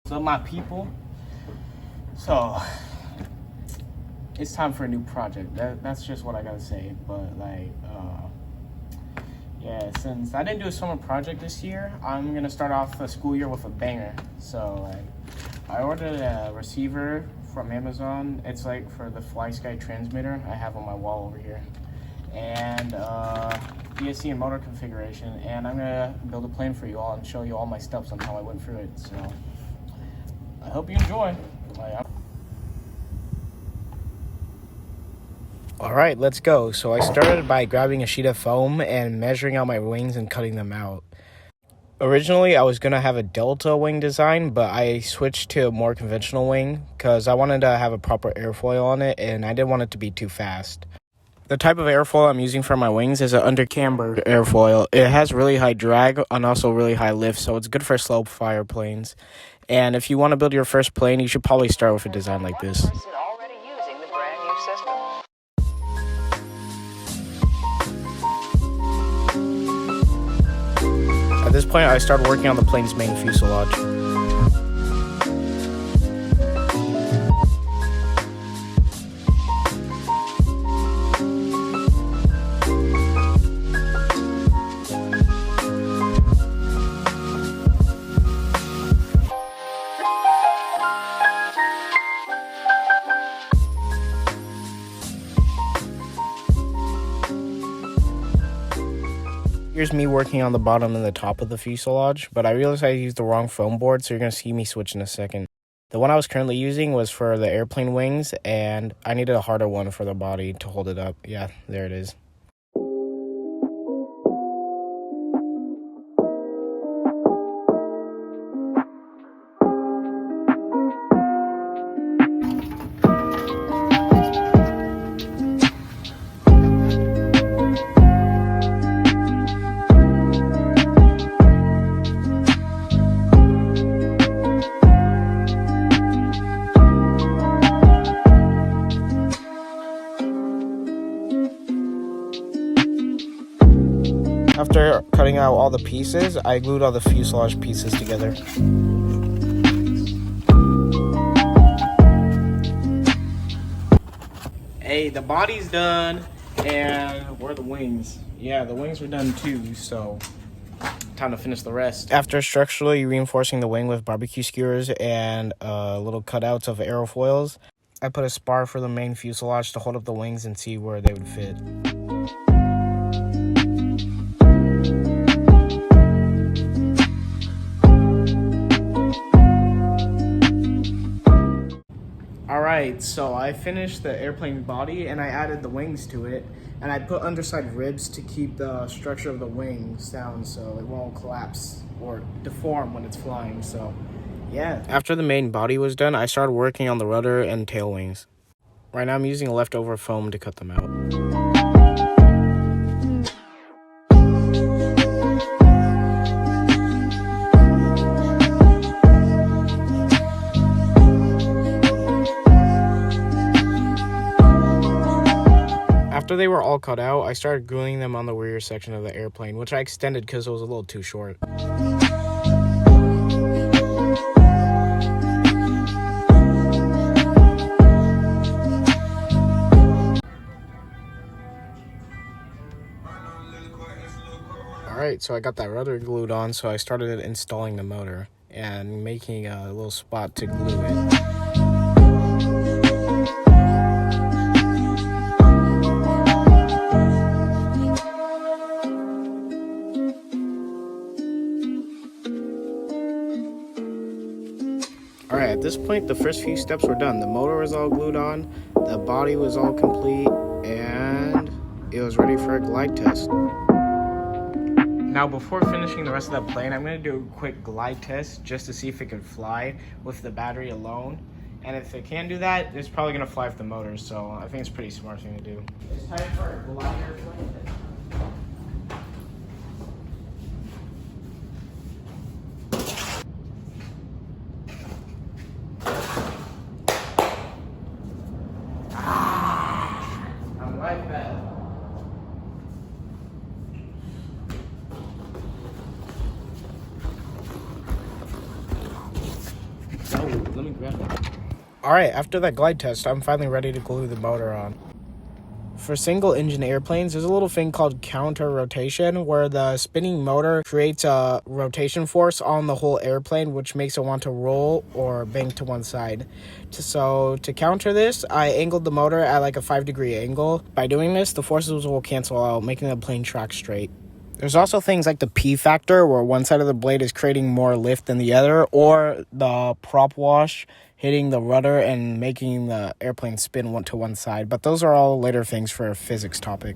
So my people, so it's time for a new project. That's just what I gotta say. But like, yeah, since I didn't do a summer project this year, I'm gonna start off the school year with a banger. So like, I ordered a receiver from Amazon. It's like for the FlySky transmitter I have on my wall over here, and ESC and motor configuration. And I'm gonna build a plane for you all and show you all my steps on how I went through it. So I hope you enjoy. All right, let's go. So I started by grabbing a sheet of foam and measuring out my wings and cutting them out. Originally, I was going to have a delta wing design, but I switched to a more conventional wing because I wanted to have a proper airfoil on it, and I didn't want it to be too fast. The type of airfoil I'm using for my wings is an undercamber airfoil. It has really high drag and also really high lift, so it's good for slow fire planes. And if you want to build your first plane, you should probably start with a design like this. At this point, I started working on the plane's main fuselage. Here's me working on the bottom and the top of the fuselage, but I realized I used the wrong foam board, so you're going to see me switch in a second. The one I was currently using was for the airplane wings, and I needed a harder one for the body to hold it up. Yeah, there it is. After cutting out all the pieces, I glued all the fuselage pieces together. Hey, the body's done, and where are the wings? Yeah, the wings were done too, so time to finish the rest. After structurally reinforcing the wing with barbecue skewers and little cutouts of aerofoils, I put a spar for the main fuselage to hold up the wings and see where they would fit. Alright, so I finished the airplane body and I added the wings to it, and I put underside ribs to keep the structure of the wings down so it won't collapse or deform when it's flying. So yeah. After the main body was done, I started working on the rudder and tail wings. Right now I'm using leftover foam to cut them out. After they were all cut out, I started gluing them on the rear section of the airplane, which I extended because it was a little too short. Alright, so I got that rudder glued on, so I started installing the motor and making a little spot to glue it. Alright, at this point, the first few steps were done. The motor was all glued on, the body was all complete, and it was ready for a glide test. Now, before finishing the rest of that plane, I'm going to do a quick glide test just to see if it can fly with the battery alone. And if it can do that, it's probably going to fly with the motor, so I think it's a pretty smart thing to do. It's time for a glide airplane test. me grab it. Alright, after that glide test, I'm finally ready to glue the motor on. For single engine airplanes, there's a little thing called counter rotation where the spinning motor creates a rotation force on the whole airplane, which makes it want to roll or bank to one side. So to counter this, I angled the motor at like a 5-degree angle. By doing this, the forces will cancel out, making the plane track straight. There's also things like the P factor, where one side of the blade is creating more lift than the other, or the prop wash hitting the rudder and making the airplane spin to one side. But those are all later things for a physics topic.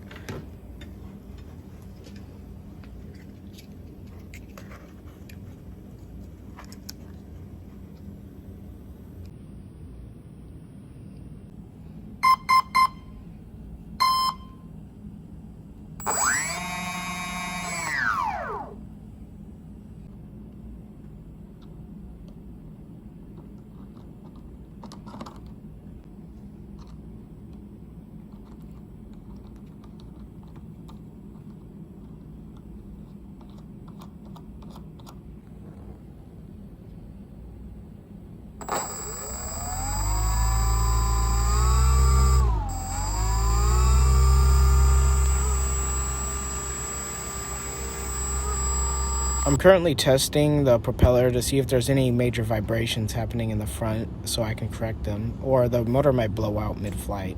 I'm currently testing the propeller to see if there's any major vibrations happening in the front so I can correct them, or the motor might blow out mid-flight,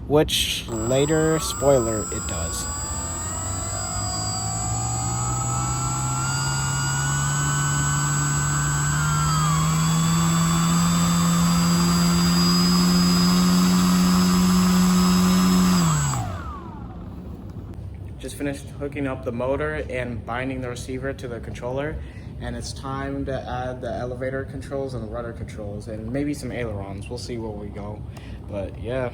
which later, spoiler, it does. Just finished hooking up the motor and binding the receiver to the controller, and it's time to add the elevator controls and the rudder controls and maybe some ailerons. We'll see where we go, but yeah,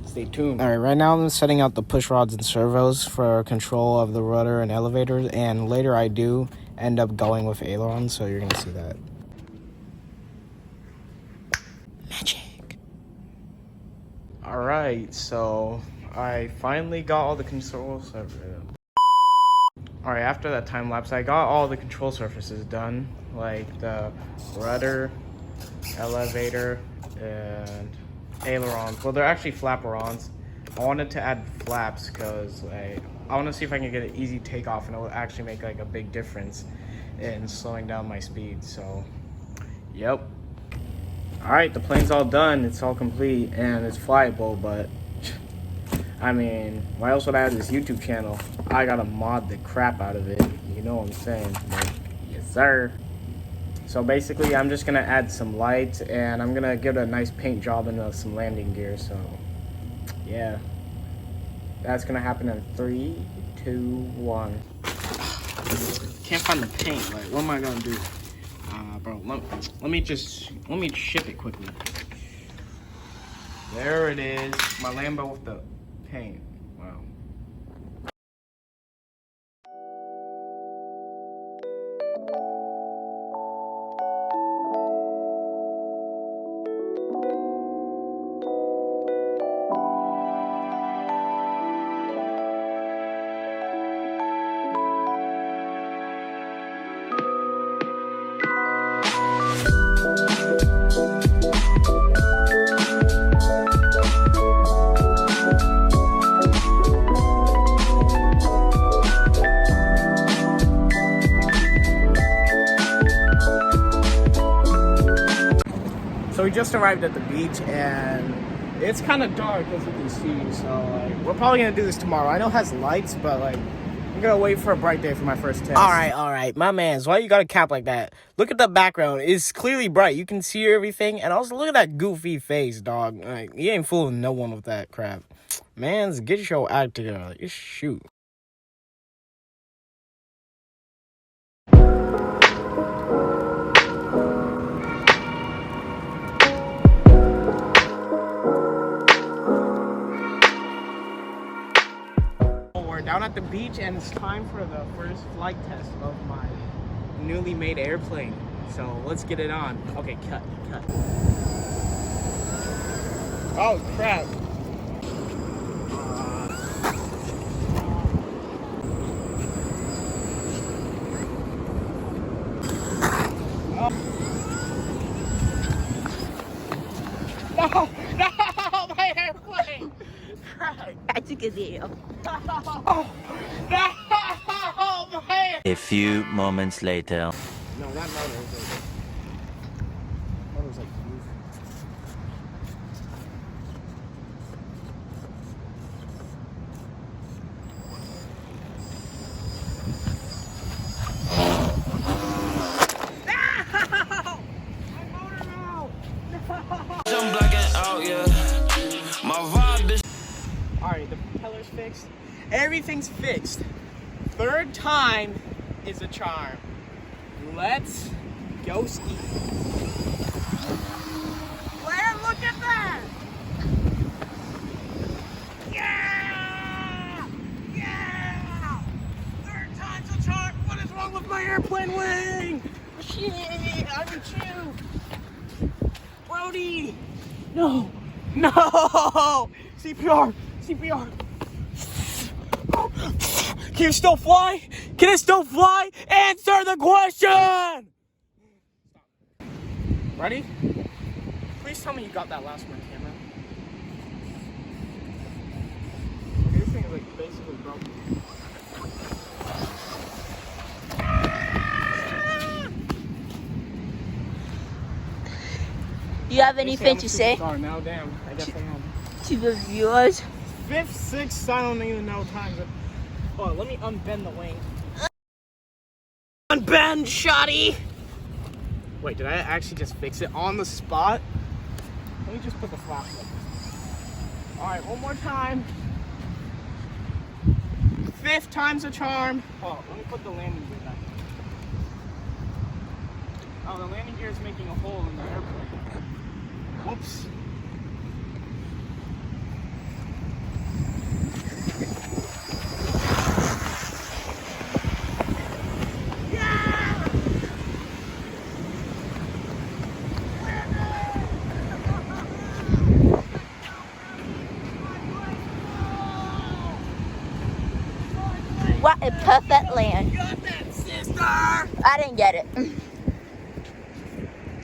stay tuned. All right, right now I'm setting out the push rods and servos for control of the rudder and elevators, and later I do end up going with ailerons, so you're gonna see that. Magic. All right, so I finally got all the controls. Alright, after that time lapse, I got all the control surfaces done, like the rudder, elevator, and ailerons. Well, they're actually flaperons. I wanted to add flaps because I want to see if I can get an easy takeoff, and it will actually make like a big difference in slowing down my speed. So, yep. Alright, the plane's all done. It's all complete, and it's flyable, but I mean, why else would I have this YouTube channel? I gotta mod the crap out of it. You know what I'm saying? Like, yes, sir. So basically, I'm just gonna add some lights, and I'm gonna give it a nice paint job and some landing gear. So, yeah. That's gonna happen in 3, 2, 1. Can't find the paint. Like, what am I gonna do? Bro, let me ship it quickly. There it is. My Lambo with the paint. Wow. So we just arrived at the beach, and it's kind of dark, as you can see. So like, we're probably gonna do this tomorrow. I know it has lights, but like, I'm gonna wait for a bright day for my first test. All right, my mans. Why you got a cap like that? Look at the background. It's clearly bright. You can see everything, and also look at that goofy face, dog. Like, you ain't fooling no one with that crap. Mans, get your act together. Like, shoot. Down at the beach, and it's time for the first flight test of my newly made airplane. So let's get it on. Okay, cut. Oh crap. That's a good video. Oh, no, man. A few moments later. No, that motor was like huge. I'm blacking out, yeah. My vibe is. Alright, the propeller's fixed. Everything's fixed. Third time is a charm. Let's go ski. Blair, look at that! Yeah! Yeah! Third time's a charm. What is wrong with my airplane wing? Shit, I'm a chew. Brody! No! No! CPR! CPR! Can you still fly? Can it still fly? Answer the question! Ready? Please tell me you got that last one, camera. Okay, this thing is like basically broken. Do you have anything to say Now, damn, I guess I am. to the viewers? Fifth, sixth, I don't even know times. Oh, let me unbend the wing. Unbend, shoddy! Wait, did I actually just fix it on the spot? Let me just put the flash like this. Alright, one more time. Fifth time's a charm. Oh, let me put the landing gear back. Oh, the landing gear is making a hole in the airplane. Whoops. What a perfect land. You got that, sister! I didn't get it.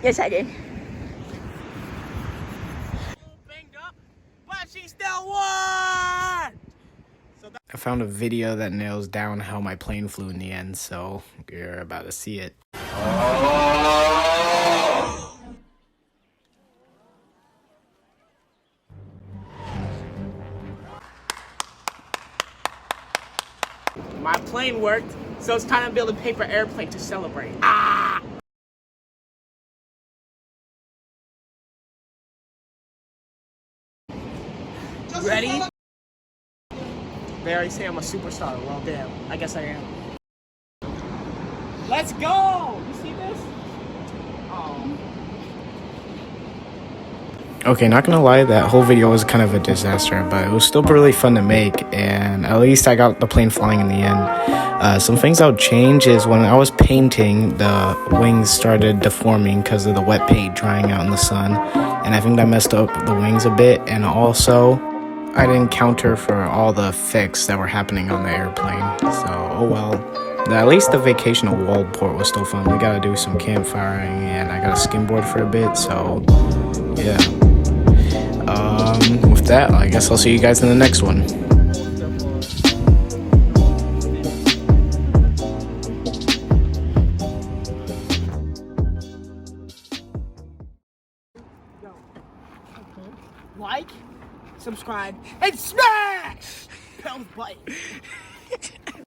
Yes, I did. Banged up, but she still won! I found a video that nails down how my plane flew in the end, so you're about to see it. My plane worked, so it's time to build a paper airplane to celebrate. Ah! Ready? They already say I'm a superstar. Well, damn. I guess I am. Let's go! You see this? Oh. Okay, not gonna lie, that whole video was kind of a disaster, but it was still really fun to make, and at least I got the plane flying in the end. Some things I would change is when I was painting, the wings started deforming because of the wet paint drying out in the sun, and I think that messed up the wings a bit, and also I didn't counter for all the effects that were happening on the airplane, so oh well. At least the vacation to Waldport was still fun. We gotta do some campfiring, and I got a skimboard for a bit, so yeah. With that, I guess I'll see you guys in the next one. Like, subscribe, and smash! Pound button.